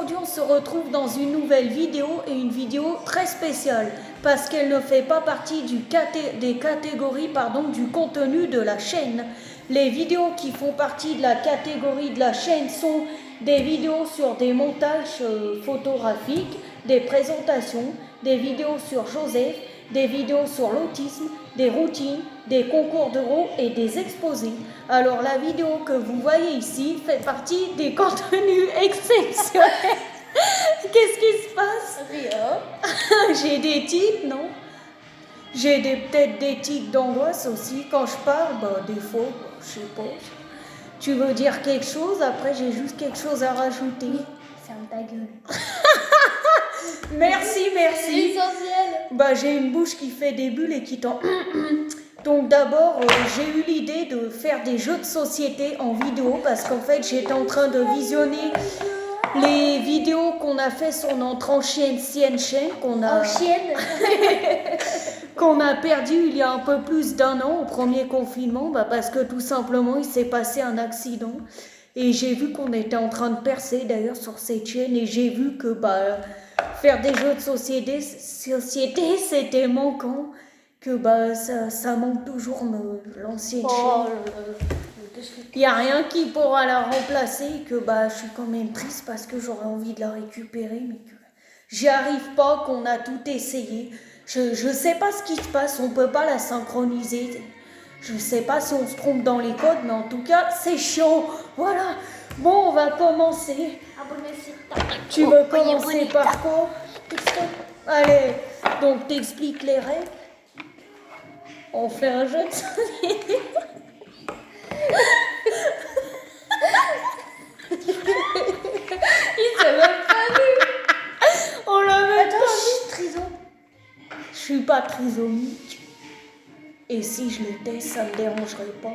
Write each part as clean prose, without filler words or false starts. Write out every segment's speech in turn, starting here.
aujourd'hui on se retrouve dans une nouvelle vidéo et une vidéo très spéciale parce qu'elle ne fait pas partie des catégories du contenu de la chaîne. Les vidéos qui font partie de la catégorie de la chaîne sont des vidéos sur des montages photographiques, des présentations, des vidéos sur Joseph, des vidéos sur l'autisme, des routines, des concours d'euros et des exposés. Alors la vidéo que vous voyez ici fait partie des contenus exceptionnels. Qu'est-ce qui se passe? Rien. J'ai des tics, non? J'ai peut-être des tics d'angoisse aussi quand je parle, des fois, je sais pas. Tu veux dire quelque chose? Après j'ai juste quelque chose à rajouter. Ferme ta gueule. Merci. Essentiel. J'ai une bouche qui fait des bulles et qui t'en... Donc d'abord, j'ai eu l'idée de faire des jeux de société en vidéo parce qu'en fait, j'étais en train de visionner les vidéos qu'on a fait sur notre ancienne chaîne qu'on a perdu il y a un peu plus d'un an au premier confinement parce que tout simplement, il s'est passé un accident. Et j'ai vu qu'on était en train de percer d'ailleurs sur cette chaîne et j'ai vu que faire des jeux de société c'était manquant, que ça manque toujours l'ancienne chaîne. Il n'y a rien qui pourra la remplacer et que je suis quand même triste parce que j'aurais envie de la récupérer mais que j'y arrive pas, qu'on a tout essayé. Je sais pas ce qui se passe, on peut pas la synchroniser. Je sais pas si on se trompe dans les codes, mais en tout cas, c'est chaud. Voilà. Bon, on va commencer. Tu veux commencer par quoi? Allez, donc t'expliques les règles. On fait un jeu de société. Il s'est même pas vu. On l'a même pas Attends, triso. Je suis pas trisomique. Et si je l'étais, ça me dérangerait pas.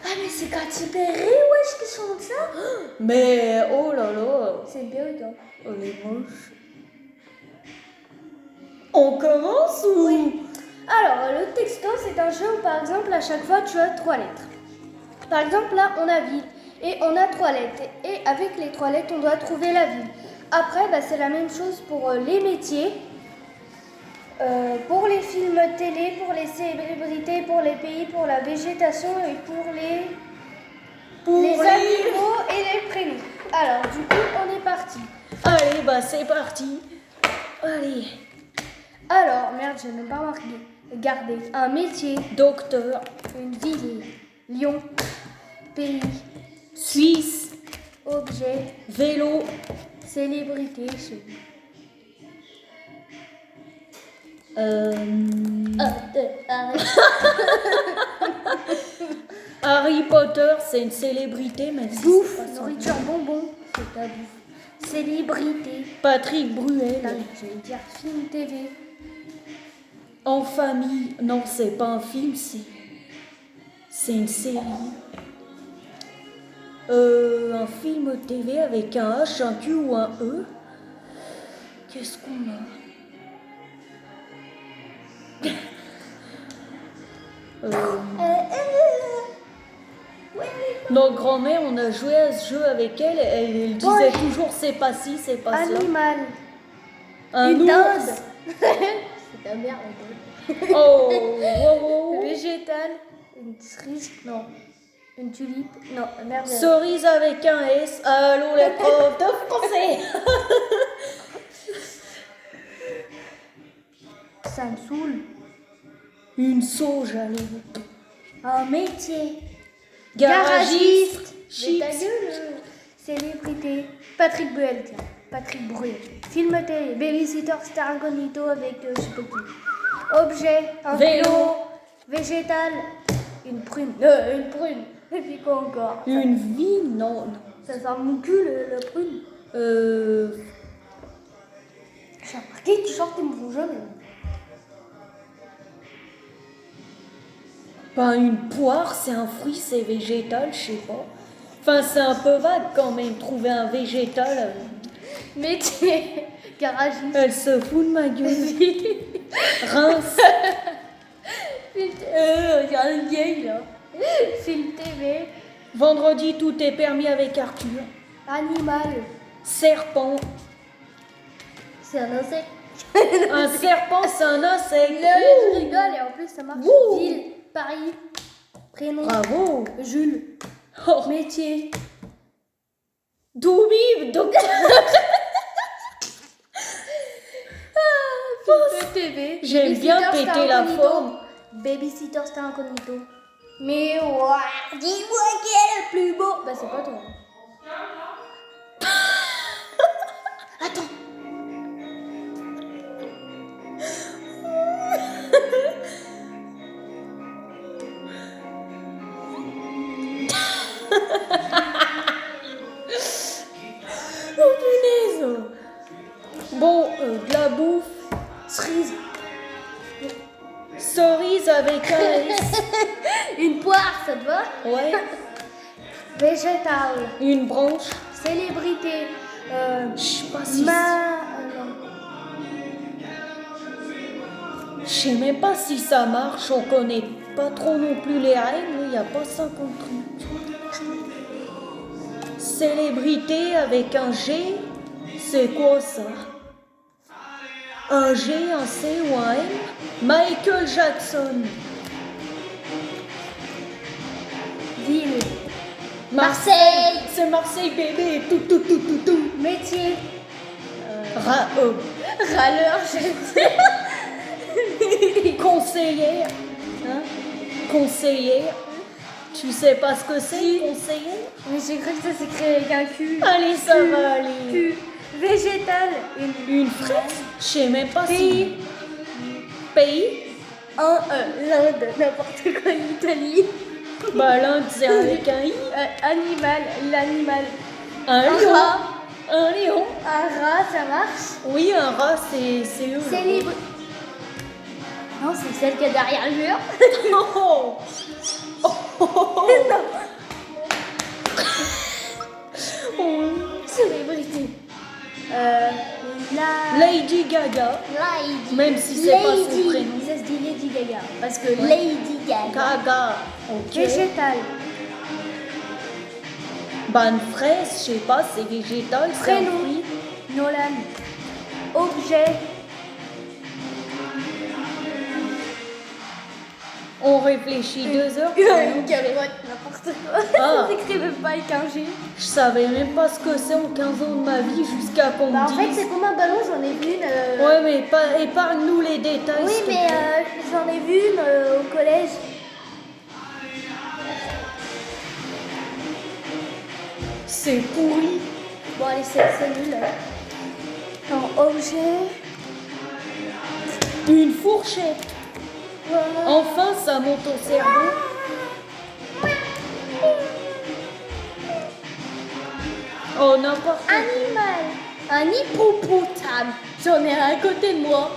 Ah mais c'est Katy Perry, wesh, qui chante ça. Mais oh là là, C'est bien, hein. elle est moche. On commence ou? Oui. Alors, le texto, c'est un jeu où, par exemple, à chaque fois, tu as 3 lettres. Par exemple, là, on a ville et on a 3 lettres. Et avec les 3 lettres, on doit trouver la ville. Après, c'est la même chose pour les métiers, pour les films télé, pour les célébrités, pour les pays, pour la végétation et pour les animaux et les prénoms. Alors, du coup, on est parti. Allez, c'est parti. Allez. Alors, merde, j'ai même pas marqué. Regardez, un métier, Docteur, une ville, lion, pays, Suisse, objet, vélo, célébrité, chez Harry Potter, c'est une célébrité, mais si bouffe, c'est pas son nourriture, bonbon, c'est ta bouffe. Célébrité, Patrick Bruel, j'allais dire film TV. En famille, non, c'est pas un film, c'est une série. Un film TV avec un H, un Q ou un E. Qu'est-ce qu'on a? Notre grand-mère, on a joué à ce jeu avec elle, elle disait toujours c'est pas ci, c'est pas cela. Animal, Un une ours. dinde. C'est ta mère, Oh. Végétal, une cerise, non. Une tulipe, non, merde. Cerise avec un S. Allô les profs de français. Ça me saoule. Une sauge, allez. Un métier. Garagiste. Mais ta Chips. gueule. Célébrité. Patrick Bruel, tiens. Patrick Bruel. Film télé. Babysitter, Star Incognito avec je sais pas qui. Objet. Un Vélo. Végétal. Une prune. Une prune. Et puis quoi encore? Une vie, non. Ça sent mon cul, la prune. J'ai remarqué que tu sortais mon jamais. Pas une poire, c'est un fruit, c'est végétal, je sais pas. Enfin, c'est un peu vague quand même, trouver un végétal. Métier. Garagiste. Elle se fout de ma gueule. Reims. Il y a une vieille là. Film TV. Vendredi, tout est permis avec Arthur. Animal. Serpent. C'est un insecte. Un serpent, c'est un insecte. Je rigole et en plus ça marche. Ouh. Ville, Paris, prénom, Bravo. Jules, Oh. métier. Doubib, docteur. Le TV. J'aime bien Babysitter, péter Star la Incognito. forme. Babysitter Star Incognito. Mais ouah, dis-moi qui est le plus beau. Bah c'est pas toi. Attends. Oh punaise. Bon, de la bouffe. Cerise. Cerise avec un S. Une poire, ça te va? Ouais. Végétal. Une branche. Célébrité. Je sais pas si. Non. Je sais même pas si ça marche. On connaît pas trop non plus les règles. Il n'y a pas 50 trucs. Célébrité avec un G. C'est quoi ça? Un G, un C ou un M? Michael Jackson. Ville. Marseille. C'est Marseille bébé. Tout. Métier. Râleur, Conseillère. Hein? Conseillère. Tu sais pas ce que c'est, conseillère? Mais j'ai cru que ça s'écrit avec un Q. Allez, ça va aller. Q. Végétal. Une fraise? Je sais même pas Pays. si. Pays? L'Inde, n'importe quoi, l'Italie. Bah l'Inde c'est avec un I. Animal, l'animal. Un Un lion. rat. Un lion. Un rat, ça marche. Oui, un rat c'est eux. C'est libre. Non, c'est celle qui est derrière le mur. Oh. Oh. Célébrité. Lady Gaga. Lady. Même si c'est pas son prénom. Ça se dit Lady Gaga. Parce que Lady Gaga. Gaga. Ok. Végétal. Bah une fraise, je sais pas, c'est végétal, c'est un Prénom. fruit. Nolan. Objet. On réfléchit 2 heures. Une capote, n'importe quoi. Ah. Ça s'écrit même pas avec un G. Je savais même pas ce que c'est en 15 ans de ma vie jusqu'à qu'on Bah, me en fait, dise. c'est comme un ballon, j'en ai vu une. Ouais, mais épargne-nous les détails. Oui, s'il te mais plaît. j'en ai vu une au collège. C'est pourri. Bon, allez, c'est nul. En objet. Une fourchette. Enfin, ça monte au cerveau. Oh, n'importe quoi. Animal. Un hippopotame. J'en ai un à côté de moi.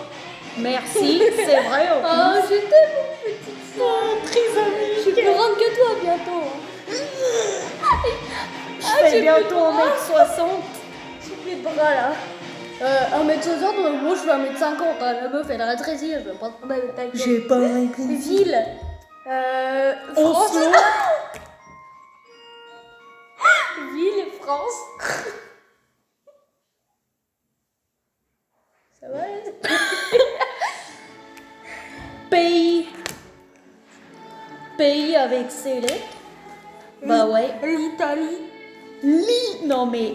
Merci, c'est vrai. En Oh, plus. je t'aime, mon petit soeur. Très amie. Je suis plus grande que toi bientôt. Je fais j'ai bientôt plus de bras. 1m60. J'ai plus de bras là. 1m60, moi je fais 1m50. Hein. La meuf elle a rétréci, je vais pas trop mal ta gueule. J'ai pas répondu. Ville. France. Oslo. Ville et France. Ça va là? Pays. Pays avec ses lettres. Bah ouais. L'Italie. Non mais.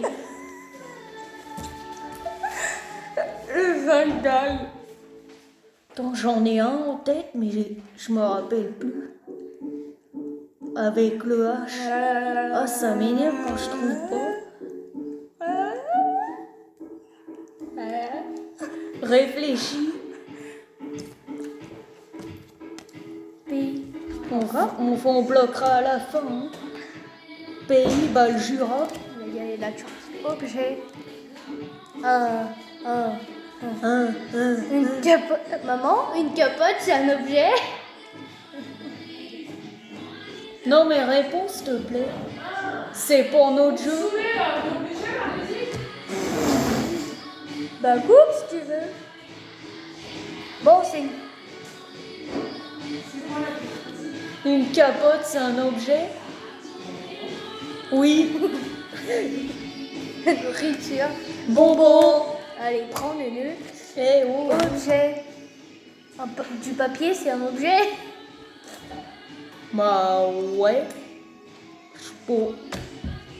Le Val d'Aille. Attends, j'en ai un en tête, mais je me rappelle plus. Avec le H. Ah, ça m'énerve quand je trouve pas. Réfléchis. Pays. On bloquera à la fin. Hein. Pays, bah le Jura. Il y a la chance. Objet. Une capote. Maman, une capote, c'est un objet. Non mais réponds s'il te plaît. C'est pour notre jeu. Bah coupe si tu veux. Bon, c'est Une capote, c'est un objet? Oui. Nourriture. Bonbon. Allez, prends le nœud. Eh oh. Objet. Du papier, c'est un objet. Bah ouais. Oh.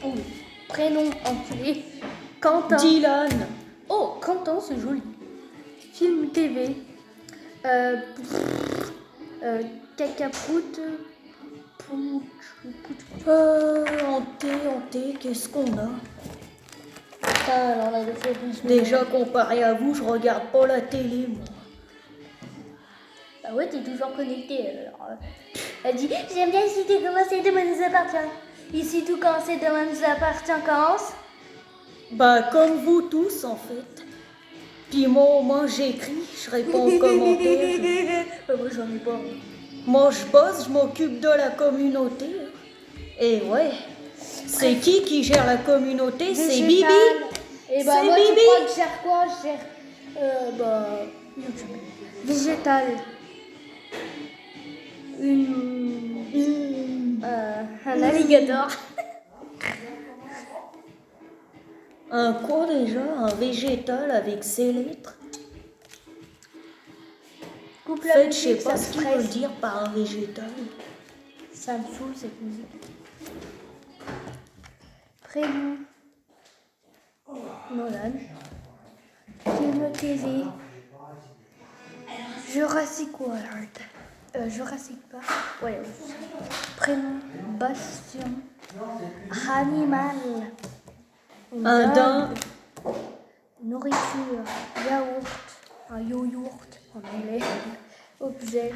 Oh. Prénom, enculé. Quentin. Dylan. Oh, Quentin, c'est joli. Film TV. Cacaproute. En thé, qu'est-ce qu'on a? Putain, alors on a fait plus. Déjà comparé à vous, je regarde pas la télé, moi. Bah ouais, t'es toujours connecté. Alors, elle dit, j'aime bien ici tout commencer, demain nous appartient. Ici tout commencer, demain nous appartient commence. Bah comme vous tous en fait. Puis moi au moins j'écris, je réponds aux commentaires. Moi j'en ai pas. Moi je bosse, je m'occupe de la communauté. Et ouais, c'est qui gère la communauté? C'est Bibi. Et bah C'est moi Bibi. tu crois que je gère quoi? Je gère YouTube. Végétal. Un alligator. Un quoi déjà? Un végétal avec ses lettres? Coupe En la fait, je sais musique, pas ça ce me qu'il veut stresse. dire par un végétal. Ça me saoule cette musique. Prénom. Nolan. Film TV. Jurassic World. Jurassic Park. Ouais. Prénom. Bastien. Animal. Un daim. Nourriture. Yaourt. Un yo-yourt en anglais. Objet.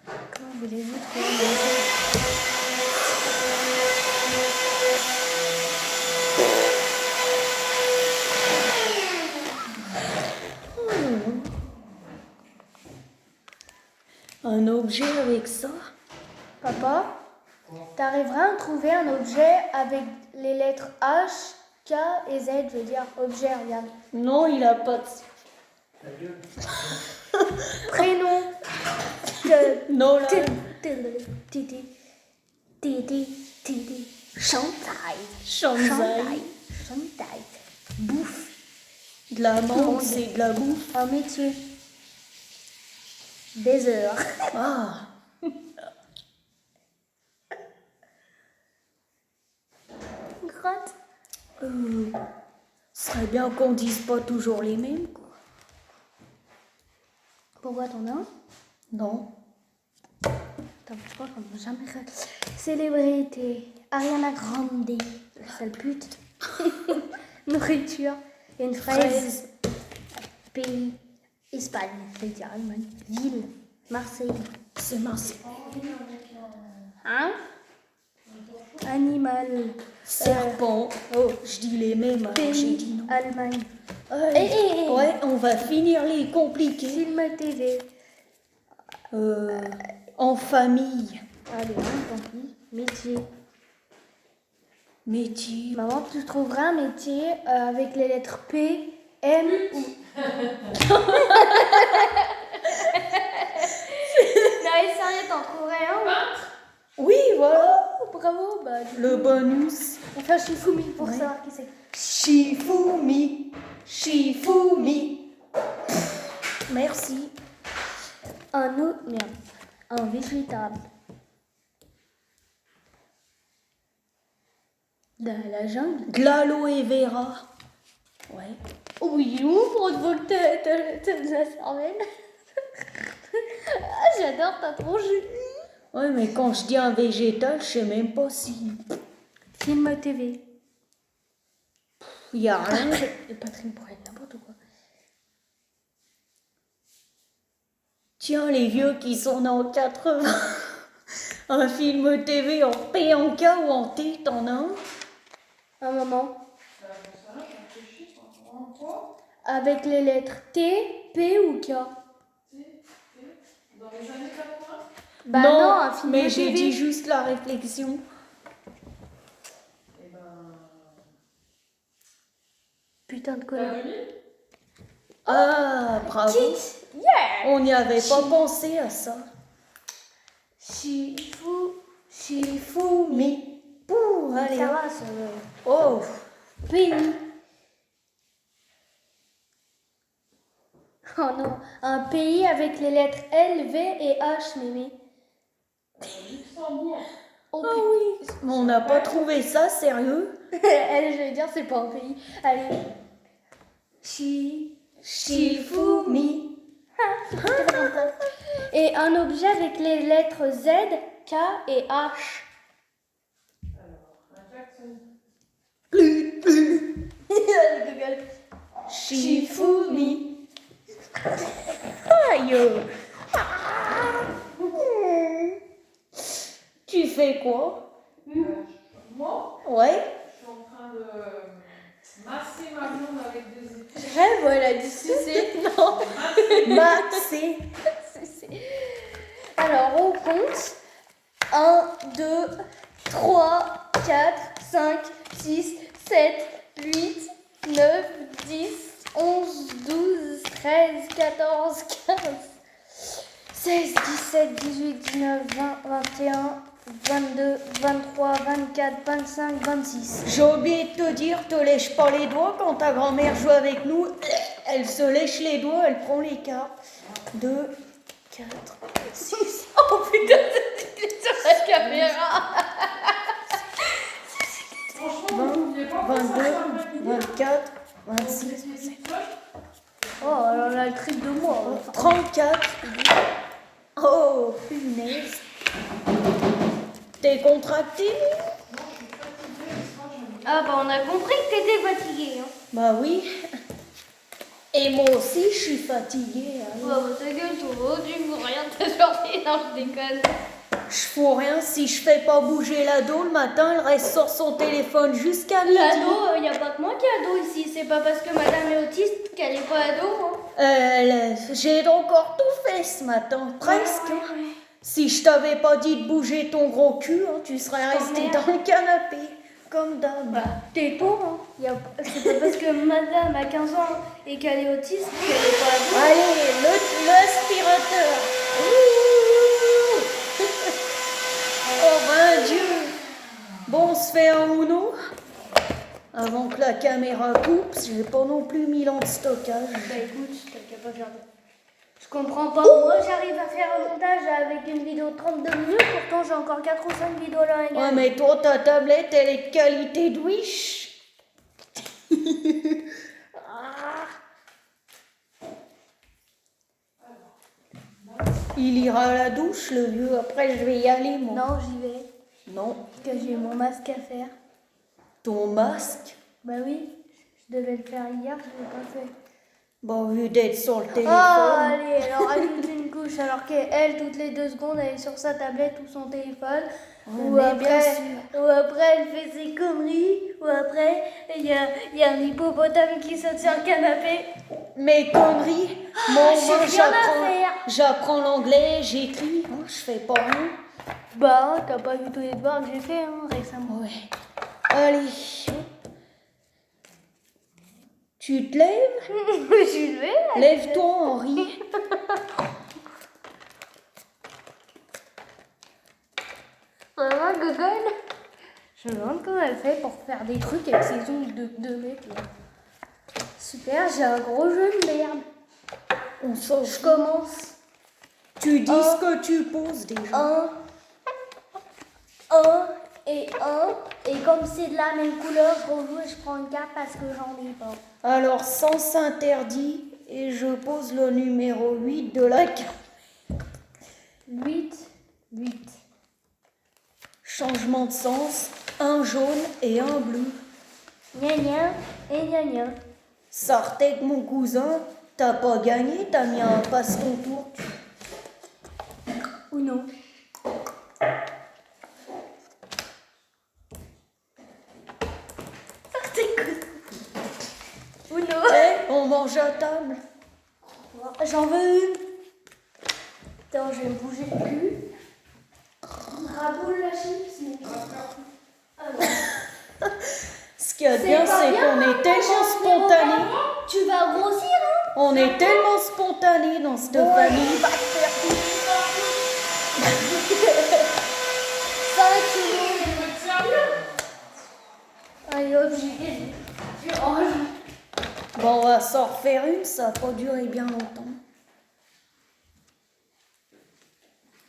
Comment voulez-vous trouver un objet? Un objet avec ça? Papa, t'arriveras à trouver un objet avec les lettres H, K et Z, je veux dire objet, regarde. Non, il a pas de... Prénom. Nolan. Chantaille. Shanzai. Chantaille. Bouffe. De la menthe, c'est de la bouffe. Un métier. Des heures. Ah. Grotte. Ce serait bien qu'on dise pas toujours les mêmes, quoi. Pourquoi t'en as un? Non. Attends, pourquoi qu'on n'a jamais fait. Célébrité. Ariana Grande. La sale pute. Nourriture. Une fraise. Pays. Espagne. Je vais dire Allemagne. Ville. Marseille. C'est Marseille. Hein? Animal. Serpent. Oh, je dis les mêmes, alors j'ai Pays. dit non. Allemagne. Ouais. Ouais, on va finir les compliqués. Film TV. En famille. Allez, hein, tant pis. Métier. Métier. Maman, tu trouveras un métier avec les lettres P, M ou... Non, sérieux, t'en trouverais un? Oui, voilà. Oh, bravo. Bah, Le bonus. on fait un Shifumi pour Ouais. savoir qui c'est. Shifumi. Shifumi. Merci. Un autre... Merde. Un végétable. De la jungle. De l'aloe vera. Ouais. Oh oui, pour une fois que t'as de la cervelle. Ah, j'adore ta tronche. Ouais, mais quand je dis un végétal, je sais même pas si... Film TV. Il y a rien. Patrick Bruel, n'importe quoi. Tiens, les vieux qui sont nés en 80. Un film TV en P, en K ou en T, t'en as un? Un moment. Avec les lettres T, P ou K. Dans les années 80? Bah non, non, un film mais de j'ai TV. dit juste la réflexion. Eh ben. Putain de connard. Ah, bravo. Yeah. On n'y avait pas pensé à ça. Shifumi. Pour ça Léa. va, ça va. Oh, Pays. Oh non, un pays avec les lettres L, V et H, Mémé. Oh, ah oui. Mais on n'a pas trouvé ça, sérieux? Elle, je vais dire, c'est pas un pays. Allez. Shifumi. Et un objet avec les lettres Z, K et H. Shifumi. Aïe. Tu fais quoi? Moi, Ouais. je suis en train de masser ma viande avec des épis. Rêve, elle a dit sucer. Non. Maxé. Alors, on compte. 1, 2, 3, 4, 5, 6, 7, 8, 9, 10, 11, 12, 13, 14, 15, 16, 17, 18, 19, 20, 21, 22, 23, 24, 25, 26. J'ai oublié de te dire, te lèche pas les doigts quand ta grand-mère joue avec nous. Elle se lèche les doigts, elle prend les cartes. 2, 4, 6. Oh putain, c'est sur la caméra. Franchement, vous n'oubliez pas que ça 22, fait 24, 26, Oh, elle a le triple de moi. 34. Oh, punaise. T'es contracté? Ah bah on a compris que t'étais fatiguée. Hein. Bah oui. Et moi aussi, je suis fatiguée. hein. Oh, bah, ta gueule, toi, tu fous rien de ta journée. Non, je déconne. Je fous rien. Si je fais pas bouger l'ado le matin, elle reste sur son téléphone jusqu'à midi. L'ado, il n'y a pas que moi qui est ado ici. C'est pas parce que madame est autiste qu'elle est pas ado. Hein. J'ai encore tout fait ce matin, presque. Si je t'avais pas dit de bouger ton gros cul, hein, tu serais resté t'emmerde. dans le canapé, comme d'hab. Bah, t'es con. Hein. C'est pas parce que madame a 15 ans et qu'elle est autiste qu'elle est pas ado. Allez, l'aspirateur. Ouh. Oh ben Dieu. Bon, on se fait un Uno. Avant que la caméra coupe, j'ai pas non plus 1000 ans de stockage. Bah écoute, t'as qu'à pas faire de... Je comprends pas. Moi, j'arrive à faire un montage avec une vidéo de 32 minutes. Pourtant, j'ai encore 4 ou 5 vidéos là. Ouais, mais toi, ta tablette, elle est de qualité de Wish. Il ira à la douche, le vieux. Après, je vais y aller, moi. Non, j'y vais. Non. Parce que j'ai mon masque à faire. Ton masque? Bah oui, je devais le faire hier, je l'ai pas fait. Bon, vu d'être sur le téléphone. Ah, allez, alors rajoute une couche. Alors qu'elle, toutes les 2 secondes, elle est sur sa tablette ou son téléphone. Ouais, ou, mais après, bien sûr. ou après, elle fait ses conneries. Ou après, il y a un hippopotame qui saute sur le canapé. Mes conneries. Moi, j'ai rien à faire. j'apprends l'anglais, j'écris. Hein, je fais pas rien. Bah, t'as pas vu tous les devoirs que j'ai fait hein, récemment. Ouais. Allez. Tu te lèves? Je suis levée. là. Lève-toi, Henri. Ça va, Gogol? Je me demande comment elle fait pour faire des trucs avec ses ongles de mec. Là. Super, j'ai un gros jeu de merde. On s'en Je commence. Tu dis ce que tu poses déjà. Un et un. Et comme c'est de la même couleur, je rejoue et je prends une carte parce que j'en ai pas. Alors, sens interdit, et je pose le numéro 8 de la carte. 8. Changement de sens, un jaune et un bleu. Gna gna et gna gna. Sartek, mon cousin, t'as pas gagné, t'as mis un passe ton tour. Ou non. Ou non. Eh, on mange à table. J'en veux une. Attends, je vais me bouger le cul. Raboule la chips. Ce qu'il y a de bien, pas c'est bien, qu'on est tellement spontané. Tu vas grossir, hein? On est tellement spontané dans cette famille. Va te faire foutre. 5 kilos. est obligé. Tu ranges. Bon, on va s'en refaire une, ça va pas durer bien longtemps.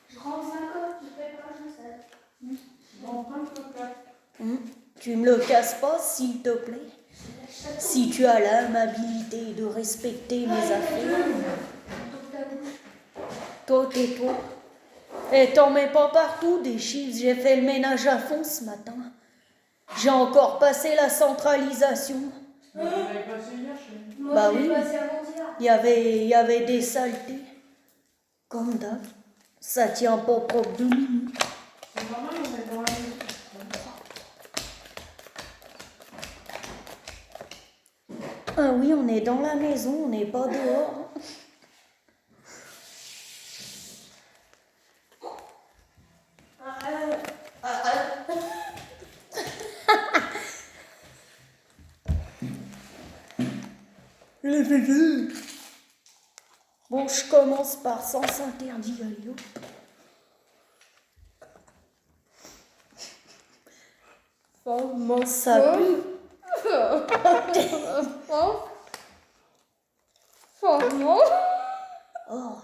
Je range 5 heures, je prépare le sel. Bon, prends le coca. Tu me le casses pas, s'il te plaît. Si tu as l'amabilité de respecter mes affaires. Toi, tais-toi. Et t'en mets pas partout des chiffres. J'ai fait le ménage à fond ce matin. J'ai encore passé la centralisation. Vous l'avez passé hier chez nous. Moi, Bah je l'ai oui. passé avant-hier. Il y avait des saletés. Comme d'hab. Ça tient pas propre 2 minutes. C'est normal, on est dans la maison. Ah oui, on est dans la maison, on n'est pas dehors. Le bébé. Bon, je commence par sens interdit, allez hop. Comment ça pue? Formant. Oh.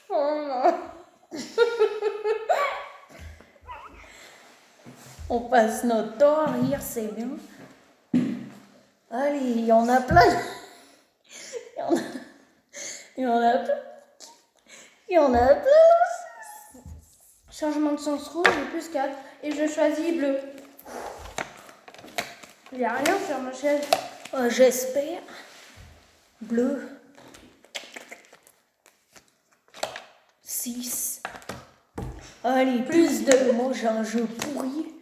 Formant. On passe notre temps à rire, c'est bien. Allez, il y en a plein. Il y en a plein. Il y en a plein. Changement de sens rouge, j'ai plus 4. Et je choisis bleu. Il n'y a rien sur ma chaise. J'espère. Bleu. 6. Allez, plus de. Moi, j'ai un jeu pourri.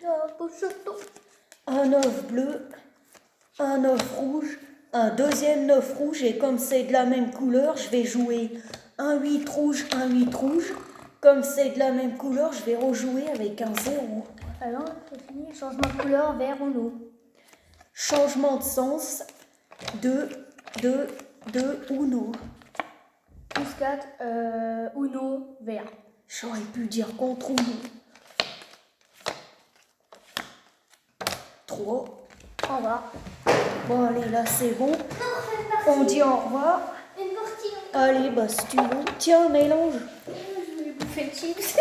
Un 9 bleu. Un 9 rouge. Un deuxième 9 rouge. Et comme c'est de la même couleur, je vais jouer un 8 rouge, un 8 rouge. Comme c'est de la même couleur, je vais rejouer avec un 0. Alors, c'est fini. Changement de couleur, vert ou non. Changement de sens. 2, Uno. Plus 4, Uno, vert. J'aurais pu dire contre Uno. 3. Au revoir. Bon, allez, là, c'est bon. On dit au revoir. Une partie. Allez, bah, si tu veux. Tiens, mélange. Je vais bouffer le chips.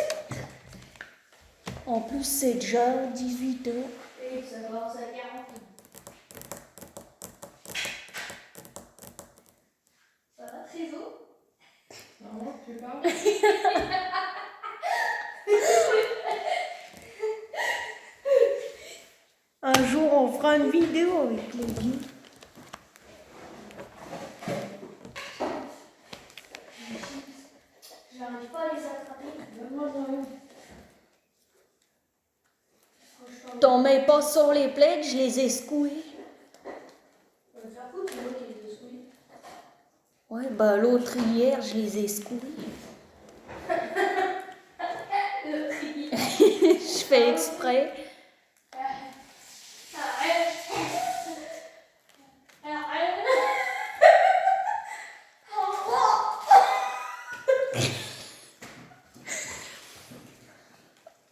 En plus, c'est déjà 18h. Et ça commence à 40. Ça va, Tréso? Non, tu parles. Un jour, on fera une vidéo avec les vieux. J'arrive pas à les attraper. Donne-moi un. T'en mets pas sur les plaids, je les ai secoués. Ouais, bah, l'autre hier, je les ai secoués. Je fais exprès.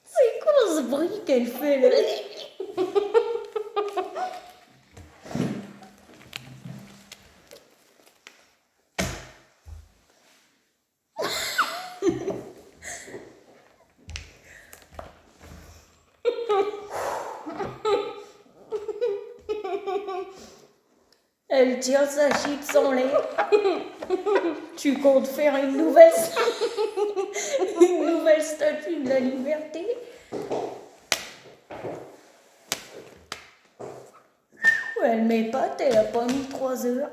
C'est quoi ce bruit qu'elle fait là? Elle tient sa chips en lait. Tu comptes faire une nouvelle statue de la liberté? Elle met pas, elle a pas mis 3 heures.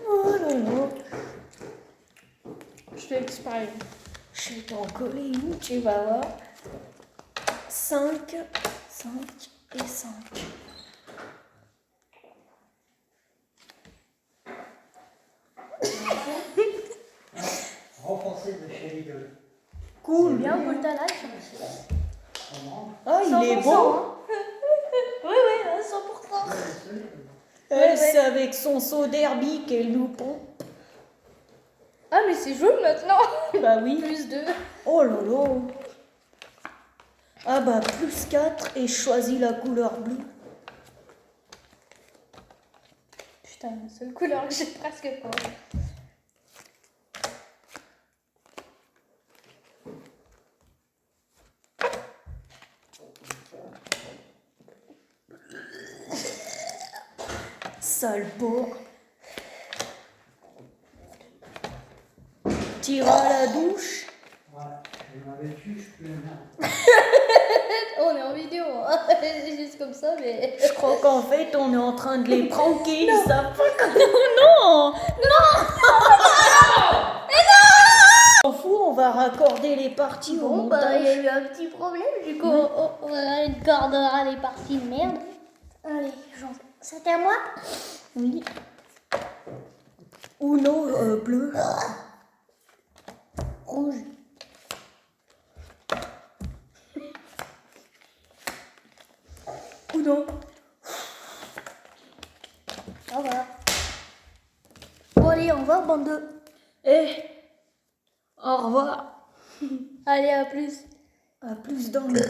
Oh là là. Je fais exprès. Je vais t'en coller une, tu vas voir. 5 et 5. Renforcé de chez Lidl. Cool. Bien, pour ta life. Comment? Ah, il est 100%, bon. hein. Oui, 100%. Elle, c'est avec son seau d'herbic qu'elle nous pompe. Ah, mais c'est jaune maintenant. Bah oui. Plus 2. Oh là là. Ah bah plus 4 et je choisis la couleur bleue. Putain, la seule couleur que j'ai presque pas. Sale porc. T'iras à la douche. Ouais, je m'avais tué, je peux le mettre. On est en vidéo, hein. C'est juste comme ça, mais. Je crois qu'en fait on est en train de les pranker. Ils savent pas comment. Non. On s'en fout, on va raccorder les parties au Bon, bah, il y montage. a eu un petit problème, du coup, on gardera les parties de merde. Allez, c'était à moi? Oui. Uno bleu. Rouge. Uno. Au revoir. Bon, allez, au revoir, bande de. Eh. Au revoir. Allez, à plus. À plus dans le